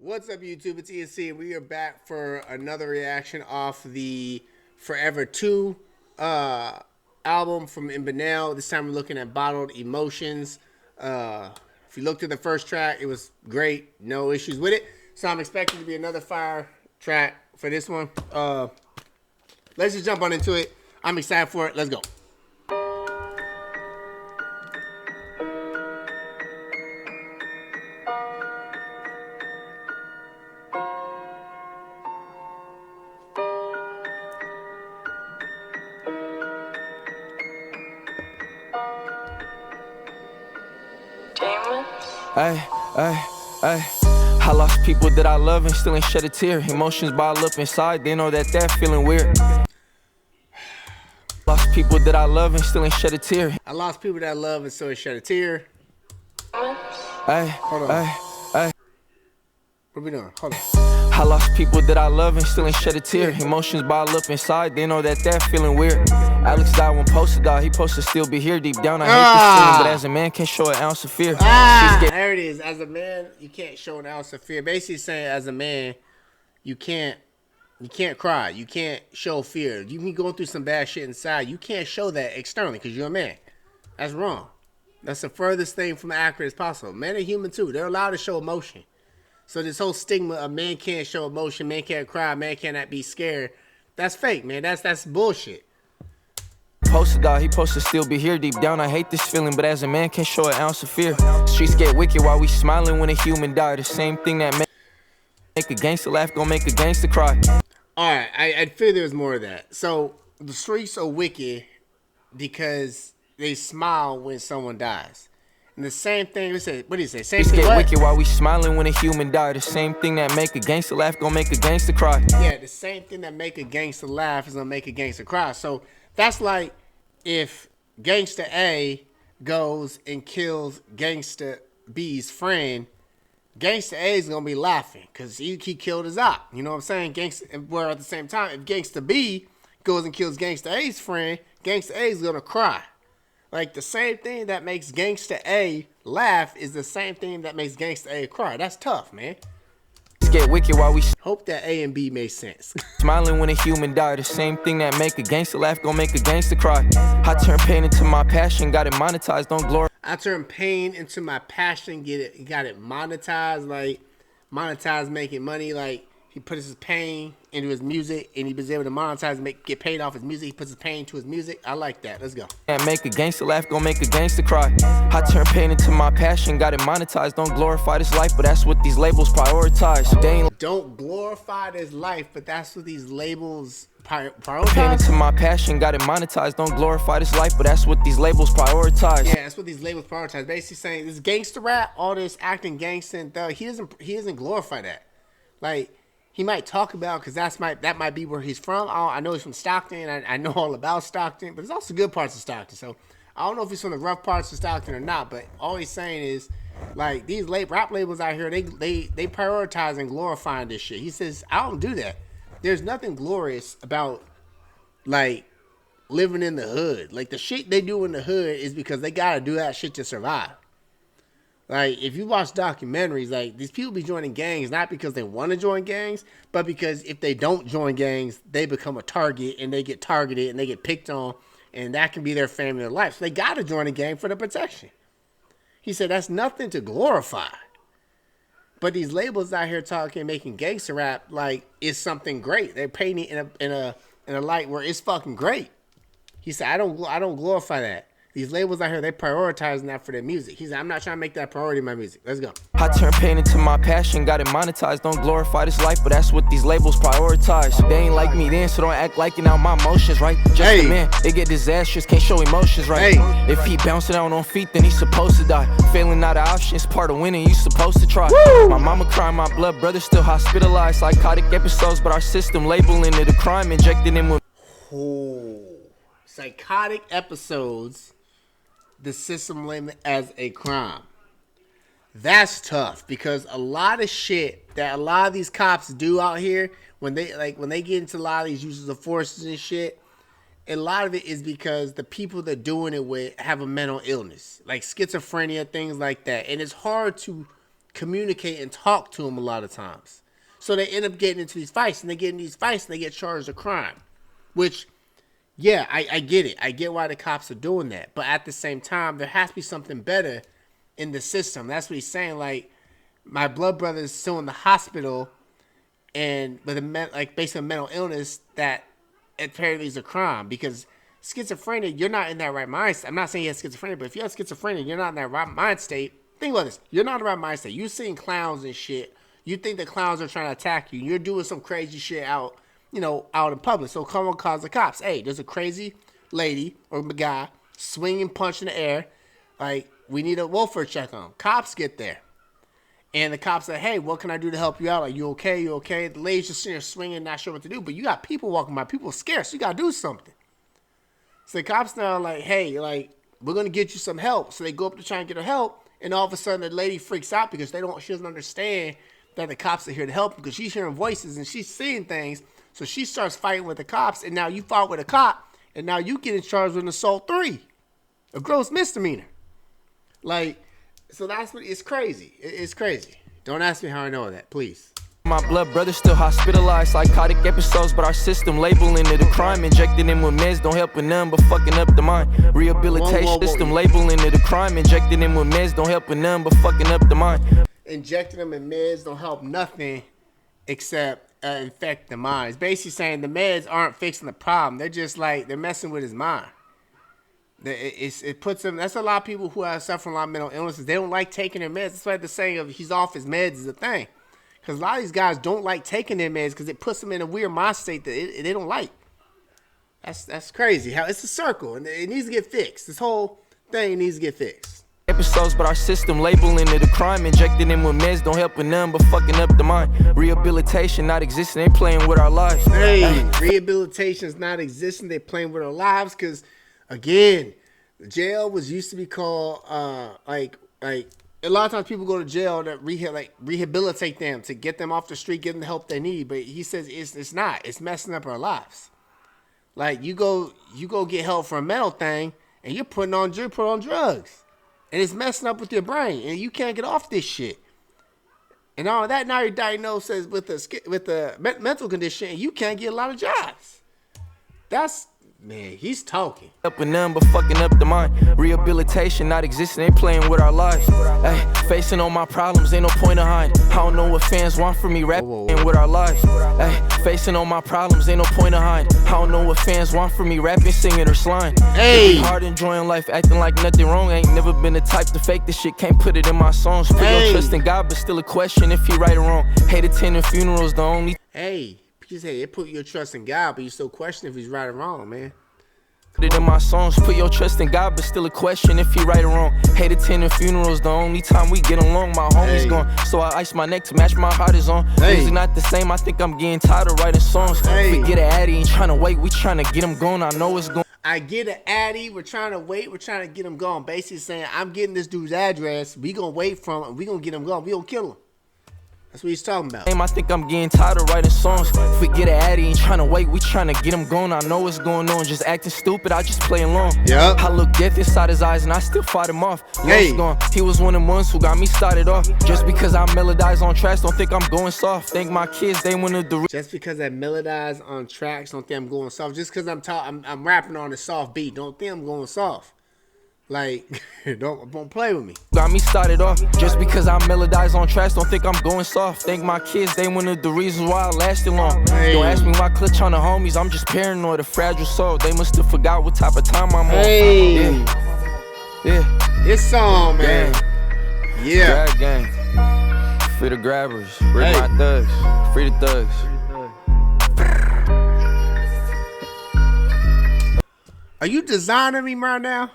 What's up, YouTube? It's ESC, and we are back for another reaction off the Forever 2 album from MBNel. This time we're looking at Bottled Emotions. If you looked at the first track, it was great. No issues with it. So I'm expecting to be another fire track for this one. Let's just jump on into it. I'm excited for it. Let's go. Ay, ay, ay. I lost people that I love and still ain't shed a tear. Emotions bottle up inside, they know that feeling weird. Lost people that I love and still ain't shed a tear. I lost people that I love and still ain't shed a tear. Ay, Hold on. ay, ay. What are we doing? Hold on. I lost people that I love and still ain't shed a tear. Emotions bottle up inside, they know that feeling weird. Alex died when posted died, he supposed to still be here. Deep down I hate this feeling, but as a man can't show an ounce of fear. There it is. As a man, you can't show an ounce of fear. Basically saying, as a man, you can't cry. You can't show fear. You can go through some bad shit inside. You can't show that externally because you're a man. That's wrong. That's the furthest thing from accurate as possible. Men are human too. They're allowed to show emotion. So this whole stigma of man can't show emotion, man can't cry, man cannot be scared, that's fake, man. That's bullshit. Posted died, he supposed to still be here. Deep down I hate this feeling, but as a man can't show an ounce of fear. Streets get wicked while we smiling when a human die. The same thing that make a gangster laugh gon' make a gangster cry. Alright, I feel there's more of that. So the streets are wicked because they smile when someone dies. And the same thing, what do you say? Same thing. Get wicked while we smiling when a human die. The same thing that make a gangster laugh gon' make a gangster cry. Yeah, the same thing that make a gangster laugh is gonna make a gangster cry. So that's like if gangster A goes and kills gangster B's friend, gangster A is gonna be laughing because he killed his op. You know what I'm saying? Gangster. Where at the same time, if gangster B goes and kills gangster A's friend, gangster A is gonna cry. Like, the same thing that makes Gangsta A laugh is the same thing that makes Gangsta A cry. That's tough, man. Get wicked while we hope that A and B made sense. Smiling when a human die. The same thing that make a gangster laugh gon' make a gangster cry. I turn pain into my passion, got it monetized, don't glorify. I turn pain into my passion, got it monetized, like monetized, making money. Like, he puts his pain into his music, and he was able to monetize and get paid off his music. He puts his pain to his music. I like that. Let's go. And make a gangster laugh, gon' make a gangster cry. I turn pain into my passion, got it monetized. Don't glorify this life, but that's what these labels prioritize. Don't glorify this life, but that's what these labels prioritize. Pain into my passion, got it monetized. Don't glorify this life, but that's what these labels prioritize. Yeah, that's what these labels prioritize. Basically saying this gangster rap, all this acting gangster and thug, he doesn't glorify that. Like, he might talk about, because that might be where he's from. I know he's from Stockton. I know all about Stockton, but there's also good parts of Stockton. So I don't know if he's from the rough parts of Stockton or not. But all he's saying is, like, these rap labels out here, they prioritize and glorifying this shit. He says, I don't do that. There's nothing glorious about, like, living in the hood. Like, the shit they do in the hood is because they gotta do that shit to survive. Like, if you watch documentaries, like, these people be joining gangs not because they want to join gangs, but because if they don't join gangs, they become a target, and they get targeted, and they get picked on, and that can be their family or life. So they got to join a gang for the protection. He said that's nothing to glorify. But these labels out here talking, making gangster rap like it's something great. They're painting in a light where it's fucking great. He said, I don't glorify that. These labels out here, they prioritizing that for their music. He said, I'm not trying to make that priority in my music. Let's go. I turn pain into my passion, got it monetized. Don't glorify this life, but that's what these labels prioritize. They ain't like me then, so don't act like it now. My emotions, right? Just a man, they get disastrous, can't show emotions, right? If he bouncing out on feet, then he's supposed to die. Failing not an option, it's part of winning, you supposed to try. My mama crying, my blood brother still hospitalized. Psychotic episodes, but our system labeling it a crime, injecting him with psychotic episodes. The system labeled as a crime. That's tough because a lot of shit that a lot of these cops do out here, when they get into a lot of these uses of forces and shit, a lot of it is because the people they're doing it with have a mental illness, like schizophrenia, things like that. And it's hard to communicate and talk to them a lot of times. So they end up getting into these fights, and they get in these fights, and they get charged of crime. Which, yeah, I get it. I get why the cops are doing that. But at the same time, there has to be something better in the system. That's what he's saying. Like, my blood brother is still in the hospital, and with based on mental illness, that apparently is a crime. Because schizophrenia, you're not in that right mind state. I'm not saying you have schizophrenia, but if you have schizophrenia, you're not in that right mind state. Think about this. You're not in the right mind state. You're seeing clowns and shit. You think the clowns are trying to attack you. You're doing some crazy shit out in public. So come on, calls the cops. Hey, there's a crazy lady or guy swinging, punch in the air. Like, we need a welfare check on him. Cops get there. And the cops say, hey, what can I do to help you out? Like, you okay? You okay? The lady's just sitting there swinging, not sure what to do. But you got people walking by. People are scared. So you got to do something. So the cops now are like, hey, like, we're going to get you some help. So they go up to try and get her help. And all of a sudden, the lady freaks out because she doesn't understand that the cops are here to help, because she's hearing voices and she's seeing things. So she starts fighting with the cops, and now you fought with a cop, and now you get in charge with an assault 3, a gross misdemeanor. Like, so that's what, it's crazy. It's crazy. Don't ask me how I know that, please. My blood brother still hospitalized, psychotic episodes, but our system labeling it a crime. Injecting him with meds don't help with none but fucking up the mind. Rehabilitation system labeling it a crime. Injecting him with meds don't help with none but fucking up the mind. Injecting them in meds don't help nothing except infect the mind. It's basically saying the meds aren't fixing the problem. They're just like, they're messing with his mind. It puts him, that's a lot of people who are suffering a lot of mental illnesses. They don't like taking their meds. That's why the saying of he's off his meds is a thing. Because a lot of these guys don't like taking their meds because it puts them in a weird mind state that they don't like. That's crazy. How it's a circle, and it needs to get fixed. This whole thing needs to get fixed. Episodes, but our system labeling it a crime. Injecting him with meds don't help with none but fucking up the mind. Rehabilitation not existing, they playing with our lives. Hey, rehabilitation is not existing, they playing with our lives. Because again, the jail was used to be called like a lot of times people go to jail to rehabilitate them, to get them off the street, give them the help they need. But he says it's not. It's messing up our lives. Like, you go get help for a mental thing, and you're putting on drugs. And it's messing up with your brain, and you can't get off this shit. And all of that, now you're diagnosed with a mental condition, and you can't get a lot of jobs. That's, man, he's talking. Up and none but fucking up the mind. Rehabilitation not existing, they playing with our lives. Hey, facing all my problems, ain't no point of hiding. I don't know what fans want from me, rapping with our lives. Hey, facing all my problems, ain't no point of hiding. I don't know what fans want from me, rapping, singing, or slime. Hey, hard enjoying life, acting like nothing wrong. Ain't never been the type to fake this shit, can't put it in my songs. Put your trust in God, but still a question if he right or wrong. Hate attending funerals, the only. Hey, just say it put your trust in God, but you still question if he's right or wrong, man. Put it in my songs, put your trust in God, but still a question if he right or wrong. Hate attending funerals, the only time we get along. My homie's gone, so I ice my neck to match my heart is on. Music not the same, I think I'm getting tired of writing songs. We get an addy, ain't trying to wait, we trying to get him going, I know it's going. I get an addy, we're trying to wait, we're trying to get him going. Basically saying, I'm getting this dude's address, we gonna wait for him, we gonna get him going, we gonna kill him. That's what he's talking about. I think I'm getting tired of writing songs. If we get an addy, ain't trying to wait, we trying to get him going. I know what's going on, just acting stupid, I just play along. Yep. I look death inside his eyes and I still fight him off. Gone. He was one of the ones who got me started off. Just because I melodize on tracks, don't think I'm going soft. Thank my kids, they wanted the. Just because I melodize on tracks, don't think I'm going soft. Just because I'm rapping on a soft beat, don't think I'm going soft. Like, don't play with me. Got me started off. Just because I melodize on tracks, don't think I'm going soft. Thank my kids, they one of the reasons why I lasted long. Don't ask me why I clutch on the homies, I'm just paranoid, a fragile soul. They must have forgot what type of time I'm on. Yeah. This song, man. Yeah. Grab gang. Free the grabbers. Rip my thugs. Free the thugs. Are you designing me right now?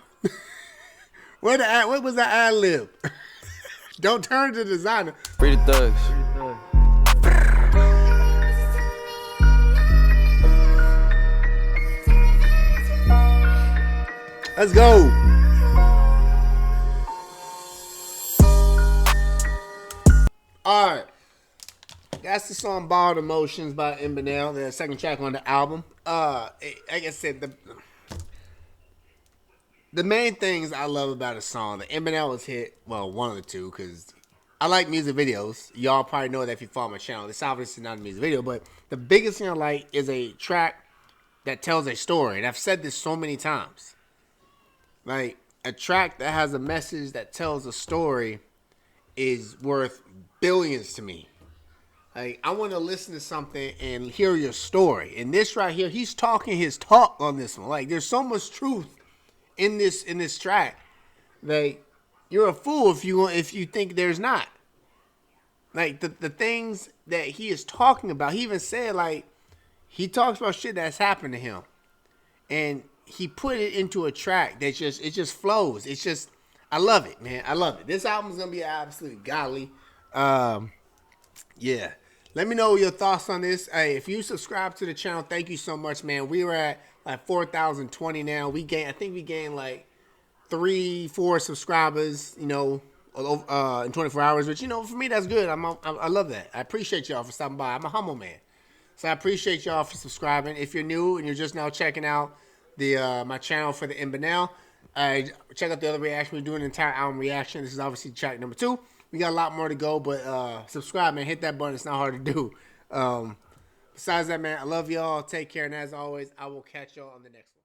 What was that ad lib? Don't turn to designer. Free the thugs. Let's go. All right. That's the song Borrowed Emotions by MBNel, the second track on the album. Like I said, the main things I love about a song, the MBNel was hit, well, one of the two, because I like music videos. Y'all probably know that if you follow my channel. It's obviously not a music video, but the biggest thing I like is a track that tells a story. And I've said this so many times. Like, a track that has a message that tells a story is worth billions to me. Like, I want to listen to something and hear your story. And this right here, he's talking his talk on this one. Like, there's so much truth in this track. Like, you're a fool if you think there's not. Like, the things that he is talking about, he even said, like, he talks about shit that's happened to him. And he put it into a track that just flows. It's just, I love it, man. I love it. This album is gonna be absolutely godly. Yeah. Let me know your thoughts on this. Hey, if you subscribe to the channel, thank you so much, man. We were at like 4,020 now. I think we gained like 3-4 subscribers, you know, in 24 hours. Which, you know, for me that's good. I love that. I appreciate y'all for stopping by. I'm a humble man. So I appreciate y'all for subscribing. If you're new and you're just now checking out the my channel for the MBNel, check out the other reaction. We're doing an entire album reaction. This is obviously track number 2. We got a lot more to go, but subscribe, man. Hit that button. It's not hard to do. Besides that, man, I love y'all. Take care. And as always, I will catch y'all on the next one.